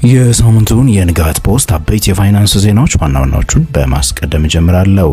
የሳምንቱን የንጋት ፖስት አበይት የፋይናንስ ዜናዎች ዋናዎቹን በማስቀደም ጀምራለሁ።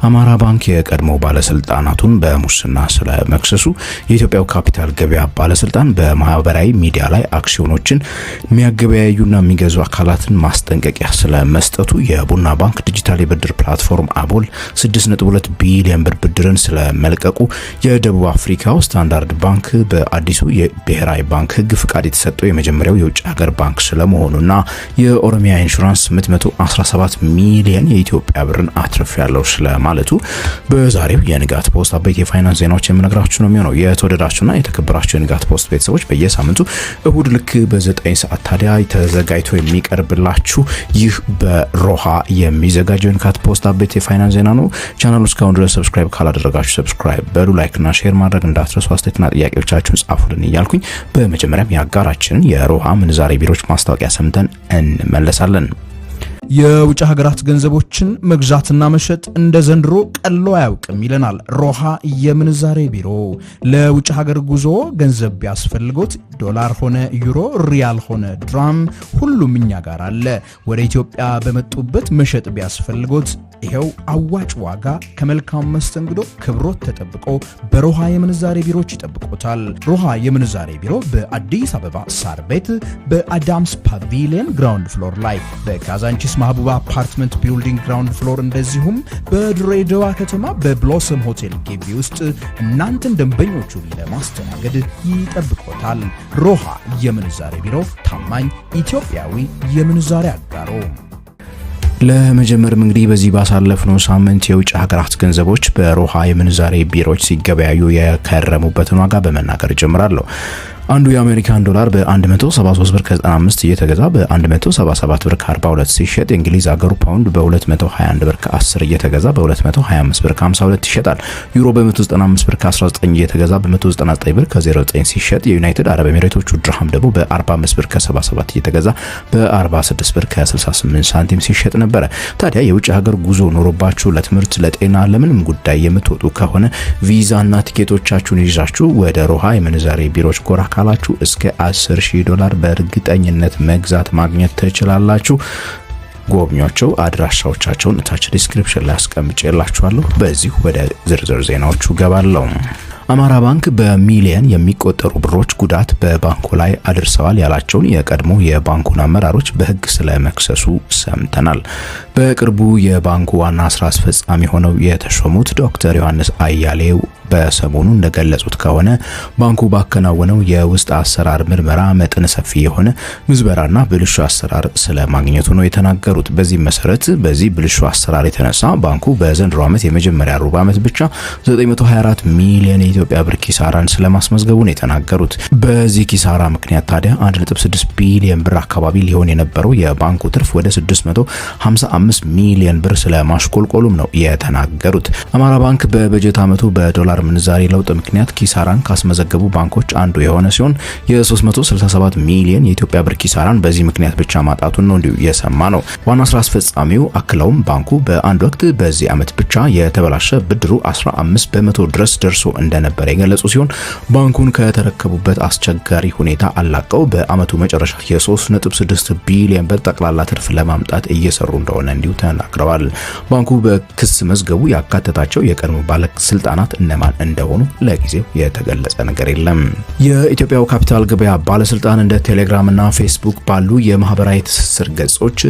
አማራ ባንክ የቀድሞ ባለስልጣናቱን በሙስና ስለመክሰሱ፣ የኢትዮጵያው ካፒታል ገበያ ባለስልጣን በማህበራዊ ሚዲያ ላይ አክሲዮኖችን የሚያገበያዩና የሚገዙ አካላትን ማስጠንቀቂያ ስለመስጠቱ፣ የቡና ባንክ ዲጂታል የብድር ፕላትፎርም አቦል 6.2 ቢሊዮን ብር ብድርን ስለመልቀቁ፣ የደቡብ አፍሪካው ስታንዳርድ ባንክ በአዲሱ የብሔራዊ ባንክ ህግ ፍቃድ የተሰጠው የመጀመሪያው የውጭ ሀገር ባንክ ስለመሆኑ እና የኦሮሚያ ኢንሹራንስ 817 ሚሊዮን የኢትዮጵያ ብርን አትርፍ ያለው ስለማለቱ በዛሬው የንጋት ፖስት አበይት የፋይናንስ ዜናዎች የምነግራችሁ ነው የሚሆነው። የተወደዳችሁና የተከበራችሁ የንጋት ፖስት ቤተሰቦች በየሳምንቱ እሁድ ልክ በ9 ሰዓት ታዲያ ተዘጋጅቶ የሚቀርብላችሁ ይህ በሮሃ የሚዘጋጀው የንጋት ፖስት አበይት የፋይናንስ ዜና ነው። ቻናሉ እስካሁን ድረስ ሰብስክራይብ ካላደረጋችሁ ሰብስክራይብ በሉ፣ ላይክና ሼር ማድረግ እንዳትረሱ። አስተያየትና ጥያቄዎቻችሁን ጻፉልን እያልኩኝ በመጀመሪያም የአጋራችንን የሮሃ ምንዛሬ ቢሮዎች ማስታወቂያ ሰምተን እንመለሳለን። የውጭ ሀገራት ገንዘቦችን መግዛትና መሸጥ እንደ ዘንድሮ ቀሎ አያውቅም ይለናል ሮሃ የምንዛሬ ቢሮ። ለውጭ ሀገር ጉዞ ገንዘብ ቢያስፈልጎት ዶላር ሆነ ዩሮ፣ ሪያል ሆነ ድራም ሁሉም እኛ ጋር አለ። ወደ ኢትዮጵያ በመጡበት መሸጥ ቢያስፈልጎት ይሄው አዋጭ ዋጋ ከመልካም መስተንግዶ ክብሮት ተጠብቆ በሮሃ የምንዛሬ ቢሮች ይጠብቆታል። ሮሃ የምንዛሬ ቢሮ በአዲስ አበባ ሳር ቤት በአዳምስ ፓቪሊየን ግራውንድ ፍሎር ላይ፣ በካዛንቺስ ማህቡባ አፓርትመንት ቢልዲንግ ግራውንድ ፍሎር፣ እንደዚሁም በድሬዳዋ ከተማ በብሎሰም ሆቴል ግቢ ውስጥ እናንተን ደንበኞቹን ለማስተናገድ ይጠብቆታል። ሮሃ የምንዛሬ ቢሮ ታማኝ ኢትዮጵያዊ የምንዛሬ አጋሮ። ለመጀመሪያም እንግዲህ በዚህ ባሳለፍነው ሳምንት የውጭ ሀገራት ገንዘቦች በሮሃ የምንዛሬ ቢሮዎች ሲገበያዩ የከረሙበትን ዋጋ በመናገር ጀምራለሁ። አንዱ የአሜሪካን ዶላር በ173 ብር ከ95 እየተገዛ በ177 ብር ከ42 ሲሸጥ፣ የእንግሊዝ አገሩ ፓውንድ በ221 ብር ከ10 እየተገዛ በ225 ብር ከ52 ይሸጣል። ዩሮ በ195 ብር ከ19 እየተገዛ በ199 ብር ከ09 ሲሸጥ፣ የዩናይትድ አረብ ኤሚሬቶቹ ድርሃም ደግሞ በ45 ብር ከ77 እየተገዛ በ46 ብር ከ68 ሳንቲም ሲሸጥ ነበረ። ታዲያ የውጭ ሀገር ጉዞ ኖሮባችሁ ለትምህርት፣ ለጤና፣ ለምንም ጉዳይ የምትወጡ ከሆነ ቪዛና ቲኬቶቻችሁን ይዛችሁ ወደ ሮሃ የምንዛሬ ቢሮዎች ጎራ ካላችሁ እስከ $10,000 በእርግጠኝነት መግዛት ማግኘት ትችላላችሁ። ጎብኟቸው። አድራሻዎቻቸውን ታች ዲስክሪፕሽን ላይ አስቀምጬላችኋለሁ። በዚህ ወደ ዝርዝር ዜናዎቹ ገባለሁ። አማራ ባንክ በሚሊዮን የሚቆጠሩ ብሮች ጉዳት በባንኩ ላይ አድርሰዋል ያላቸውን የቀድሞ የባንኩን አመራሮች በሕግ ስለመክሰሱ ሰምተናል። በቅርቡ የባንኩ ዋና ስራ አስፈጻሚ ሆነው የተሾሙት ዶክተር ዮሐንስ አያሌው በሰሞኑ እንደገለጹት ከሆነ ባንኩ ባከናወነው የውስጥ አሰራር ምርመራ መጠነ ሰፊ የሆነ ምዝበራና ብልሹ አሰራር ስለማግኘቱ ነው የተናገሩት። በዚህ መሰረት በዚህ ብልሹ አሰራር የተነሳ ባንኩ በዘንድሮ ዓመት የመጀመሪያ ሩብ ዓመት ብቻ 924 ሚሊዮን የኢትዮጵያ ብር ኪሳራን ስለማስመዝገቡ ነው የተናገሩት። በዚህ ኪሳራ ምክንያት ታዲያ 1.6 ቢሊዮን ብር አካባቢ ሊሆን የነበረው የባንኩ ትርፍ ወደ 655 ሚሊዮን ብር ስለማሽቆልቆሉም ነው የተናገሩት። አማራ ባንክ በበጀት ዓመቱ በዶላር ምንዛሬ ለውጥ ምክንያት ኪሳራን ካስመዘገቡ ባንኮች አንዱ የሆነ ሲሆን የ367 ሚሊዮን የኢትዮጵያ ብር ኪሳራን በዚህ ምክንያት ብቻ ማጣቱን ነው እንዲሁ የሰማ ነው። ዋና ስራ አስፈጻሚው አክለውም ባንኩ በአንድ ወቅት በዚህ ዓመት ብቻ የተበላሸ ብድሩ 15 በመቶ ድረስ ደርሶ እንደነበረ የገለጹ ሲሆን ባንኩን ከተረከቡበት አስቸጋሪ ሁኔታ አላቀው በአመቱ መጨረሻ የ3.6 ቢሊዮን ብር ጠቅላላ ትርፍ ለማምጣት እየሰሩ እንደሆነ እንዲሁ ተናግረዋል። ባንኩ በክስ መዝገቡ ያካተታቸው የቀድሞ ባለስልጣናት እነማን እንደሆኑ ለጊዜው የተገለጸ ነገር የለም። የኢትዮጵያው ካፒታል ገበያ ባለስልጣን እንደ ቴሌግራም እና ፌስቡክ ባሉ የማህበራዊ ትስስር ገጾች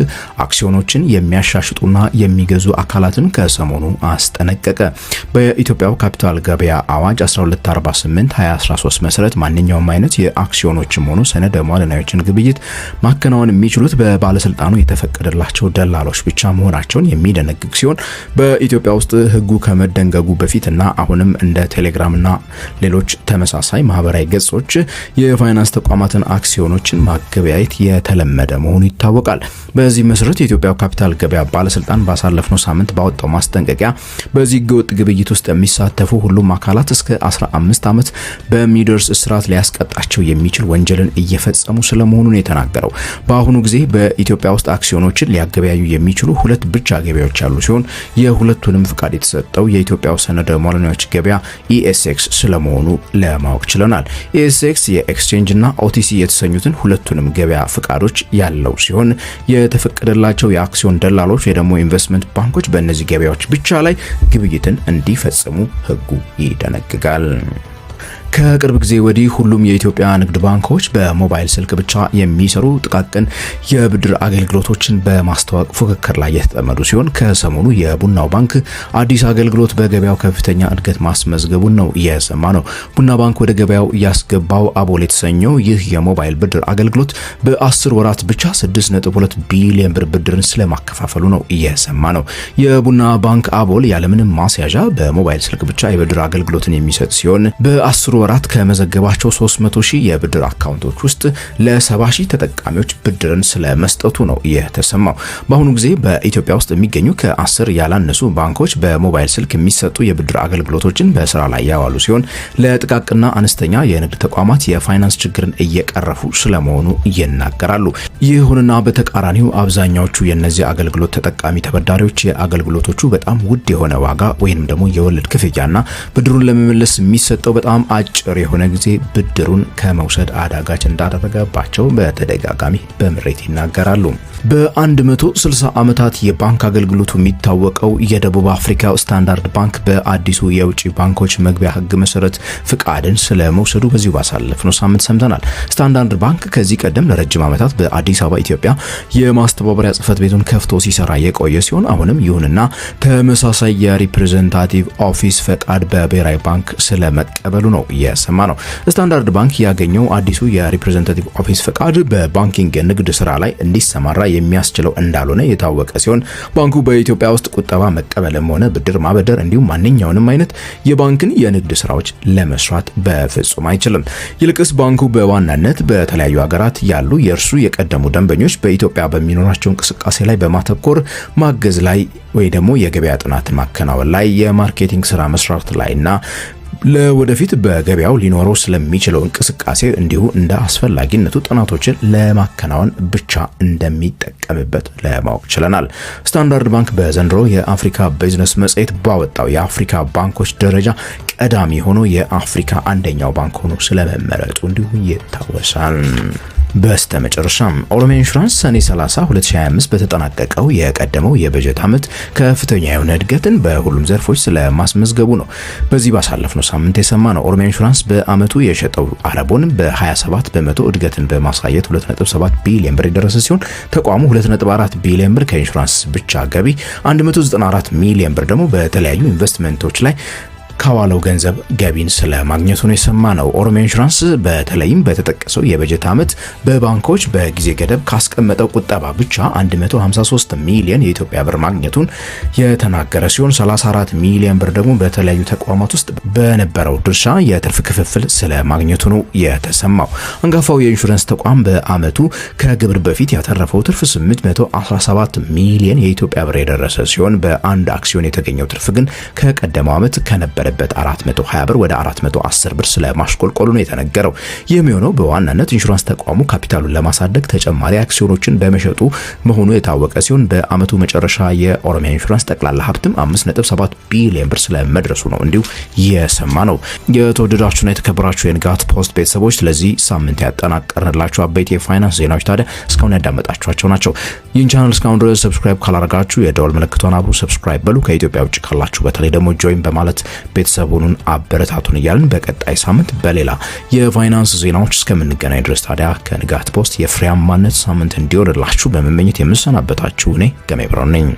አክሲዮኖችን የሚያሻሽጡና የሚገዙ አካላትን ከሰሞኑ አስጠነቀቀ። በኢትዮጵያው ካፒታል ገበያ አዋጅ 1248/2013 መሰረት ማንኛውም አይነት የአክሲዮኖችም ሆኑ ሰነደ ሙዓለናዎችን ግብይት ማከናወን የሚችሉት በባለስልጣኑ የተፈቀደላቸው ደላሎች ብቻ መሆናቸውን የሚደነግግ ሲሆን በኢትዮጵያ ውስጥ ህጉ ከመደንገጉ በፊትና አሁንም እንደ ቴሌግራምና ሌሎች ተመሳሳይ ማህበራዊ ገጾች የፋይናንስ ተቋማትን አክሲዮኖችን ማገበያየት የተለመደ መሆኑ ይታወቃል። በዚህ መሰረት የኢትዮጵያ ካፒታል ገበያ ባለስልጣን ባሳለፍነው ሳምንት ባወጣው ማስጠንቀቂያ በዚህ ህገወጥ ግብይት ውስጥ የሚሳተፉ ሁሉም አካላት እስከ 15 ዓመት በሚደርስ እስራት ሊያስቀጣቸው የሚችል ወንጀልን እየፈጸሙ ስለመሆኑ ነው የተናገረው። በአሁኑ ጊዜ በኢትዮጵያ ውስጥ አክሲዮኖችን ሊያገበያዩ የሚችሉ ሁለት ብቻ ገበያዎች ያሉ ሲሆን የሁለቱንም ፍቃድ የተሰጠው የኢትዮጵያ ሰነደ ሙዓለናዎች ገበያ ገበያ ESX ስለመሆኑ ለማወቅ ችለናል። ESX የኤክስቼንጅ እና OTC የተሰኙትን ሁለቱንም ገበያ ፍቃዶች ያለው ሲሆን የተፈቀደላቸው የአክሲዮን ደላሎች ወይ ደግሞ ኢንቨስትመንት ባንኮች በእነዚህ ገበያዎች ብቻ ላይ ግብይትን እንዲፈጽሙ ህጉ ይደነግጋል። ከቅርብ ጊዜ ወዲህ ሁሉም የኢትዮጵያ ንግድ ባንኮች በሞባይል ስልክ ብቻ የሚሰሩ ጥቃቅን የብድር አገልግሎቶችን በማስተዋወቅ ፉክክር ላይ የተጠመዱ ሲሆን ከሰሞኑ የቡናው ባንክ አዲስ አገልግሎት በገበያው ከፍተኛ እድገት ማስመዝገቡን ነው እየሰማ ነው። ቡና ባንክ ወደ ገበያው ያስገባው አቦል የተሰኘው ይህ የሞባይል ብድር አገልግሎት በ10 ወራት ብቻ 6.2 ቢሊዮን ብር ብድርን ስለማከፋፈሉ ነው እየሰማ ነው። የቡና ባንክ አቦል ያለምንም ማስያዣ በሞባይል ስልክ ብቻ የብድር አገልግሎትን የሚሰጥ ሲሆን በ10 ወራት ከመዘገባቸው 300,000 የብድር አካውንቶች ውስጥ ለ70,000 ተጠቃሚዎች ብድርን ስለመስጠቱ ነው የተሰማው። በአሁኑ ጊዜ በኢትዮጵያ ውስጥ የሚገኙ ከ10 ያላነሱ ባንኮች በሞባይል ስልክ የሚሰጡ የብድር አገልግሎቶችን በስራ ላይ ያዋሉ ሲሆን ለጥቃቅና አነስተኛ የንግድ ተቋማት የፋይናንስ ችግርን እየቀረፉ ስለመሆኑ ይናገራሉ። ይሁንና በተቃራኒው አብዛኛዎቹ የነዚህ አገልግሎት ተጠቃሚ ተበዳሪዎች የአገልግሎቶቹ በጣም ውድ የሆነ ዋጋ ወይንም ደግሞ የወለድ ክፍያና ብድሩን ለመመለስ የሚሰጠው በጣም አጭር የሆነ ጊዜ ብድሩን ከመውሰድ አዳጋች እንዳደረገባቸው በተደጋጋሚ በምሬት ይናገራሉ። በ160 ዓመታት የባንክ አገልግሎቱ የሚታወቀው የደቡብ አፍሪካው ስታንዳርድ ባንክ በአዲሱ የውጭ ባንኮች መግቢያ ህግ መሰረት ፍቃድን ስለመውሰዱ በዚሁ ባሳለፍነው ሳምንት ሰምተናል። ስታንዳርድ ባንክ ከዚህ ቀደም ለረጅም ዓመታት በአዲስ አበባ ኢትዮጵያ የማስተባበሪያ ጽህፈት ቤቱን ከፍቶ ሲሰራ የቆየ ሲሆን አሁንም ይሁንና ተመሳሳይ የሪፕሬዘንታቲቭ ኦፊስ ፈቃድ በብሔራዊ ባንክ ስለመቀበሉ ነው እየሰማ ነው። ስታንዳርድ ባንክ ያገኘው አዲሱ የሪፕሬዘንታቲቭ ኦፊስ ፈቃድ በባንኪንግ ንግድ ስራ ላይ እንዲሰማራ የሚያስችለው እንዳልሆነ የታወቀ ሲሆን ባንኩ በኢትዮጵያ ውስጥ ቁጠባ መቀበልም ሆነ ብድር ማበደር እንዲሁም ማንኛውንም አይነት የባንክን የንግድ ስራዎች ለመስራት በፍጹም አይችልም። ይልቅስ ባንኩ በዋናነት በተለያዩ ሀገራት ያሉ የእርሱ የቀደሙ ደንበኞች በኢትዮጵያ በሚኖራቸው እንቅስቃሴ ላይ በማተኮር ማገዝ ላይ ወይ ደግሞ የገበያ ጥናት ማከናወን ላይ የማርኬቲንግ ስራ መስራት ላይና ለወደፊት በገበያው ሊኖረው ስለሚችለው እንቅስቃሴ እንዲሁ እንደ አስፈላጊነቱ ጥናቶችን ለማከናወን ብቻ እንደሚጠቀምበት ለማወቅ ችለናል። ስታንዳርድ ባንክ በዘንድሮ የአፍሪካ ቢዝነስ መጽሔት ባወጣው የአፍሪካ ባንኮች ደረጃ ቀዳሚ ሆኖ የአፍሪካ አንደኛው ባንክ ሆኖ ስለመመረጡ እንዲሁ ይታወሳል። በስተመጨረሻም ኦሮሚያ ኢንሹራንስ ሰኔ 30 2025 በተጠናቀቀው የቀደመው የበጀት ዓመት ከፍተኛ የሆነ እድገትን በሁሉም ዘርፎች ስለማስመዝገቡ ነው በዚህ ባሳለፍነው ሳምንት የሰማነው። ኦሮሚያ ኢንሹራንስ በአመቱ የሸጠው አረቦን በ27 በመቶ እድገትን በማሳየት 2.7 ቢሊዮን ብር የደረሰ ሲሆን ተቋሙ 2.4 ቢሊዮን ብር ከኢንሹራንስ ብቻ ገቢ 194 ሚሊዮን ብር ደግሞ በተለያዩ ኢንቨስትመንቶች ላይ ካዋለው ገንዘብ ገቢን ስለማግኘቱ ነው የሰማነው። ኦሮሚያ ኢንሹራንስ በተለይም በተጠቀሰው የበጀት ዓመት በባንኮች በጊዜ ገደብ ካስቀመጠው ቁጠባ ብቻ 153 ሚሊዮን የኢትዮጵያ ብር ማግኘቱን የተናገረ ሲሆን 34 ሚሊዮን ብር ደግሞ በተለያዩ ተቋማት ውስጥ በነበረው ድርሻ የትርፍ ክፍፍል ስለማግኘቱ ነው የተሰማው። አንጋፋው የኢንሹራንስ ተቋም በአመቱ ከግብር በፊት ያተረፈው ትርፍ 817 ሚሊዮን የኢትዮጵያ ብር የደረሰ ሲሆን በአንድ አክሲዮን የተገኘው ትርፍ ግን ከቀደመው ዓመት ከነበረ በት 420 ብር ወደ 410 ብር ስለማሽቆልቆሉ ነው የተነገረው። የሚሆነው በዋናነት ኢንሹራንስ ተቋሙ ካፒታሉን ለማሳደግ ተጨማሪ አክሲዮኖችን በመሸጡ መሆኑ የታወቀ ሲሆን በአመቱ መጨረሻ የኦሮሚያ ኢንሹራንስ ጠቅላላ ሀብትም 5.7 ቢሊዮን ብር ስለመድረሱ ነው እንዲሁ የሰማ ነው። የተወደዳችሁና የተከበራችሁ የንጋት ፖስት ቤተሰቦች ስለዚህ ሳምንት ያጠናቀርንላችሁ አበይት የፋይናንስ ዜናዎች ታዲያ እስካሁን ያዳመጣችኋቸው ናቸው። ይህን ቻናል እስካሁን ድረስ ሰብስክራይብ ካላደረጋችሁ የደወል ምልክቱን አብሩ ሰብስክራይብ በሉ። ከኢትዮጵያ ውጭ ካላችሁ በተለይ ደግሞ ጆይን በማለት ቤተሰቡን አበረታቱን እያልን በቀጣይ ሳምንት በሌላ የፋይናንስ ዜናዎች እስከምንገናኝ ድረስ ታዲያ ከንጋት ፖስት የፍሬያማነት ሳምንት እንዲሆንላችሁ በመመኘት የምሰናበታችሁ እኔ ገሜ ብራውን ነኝ።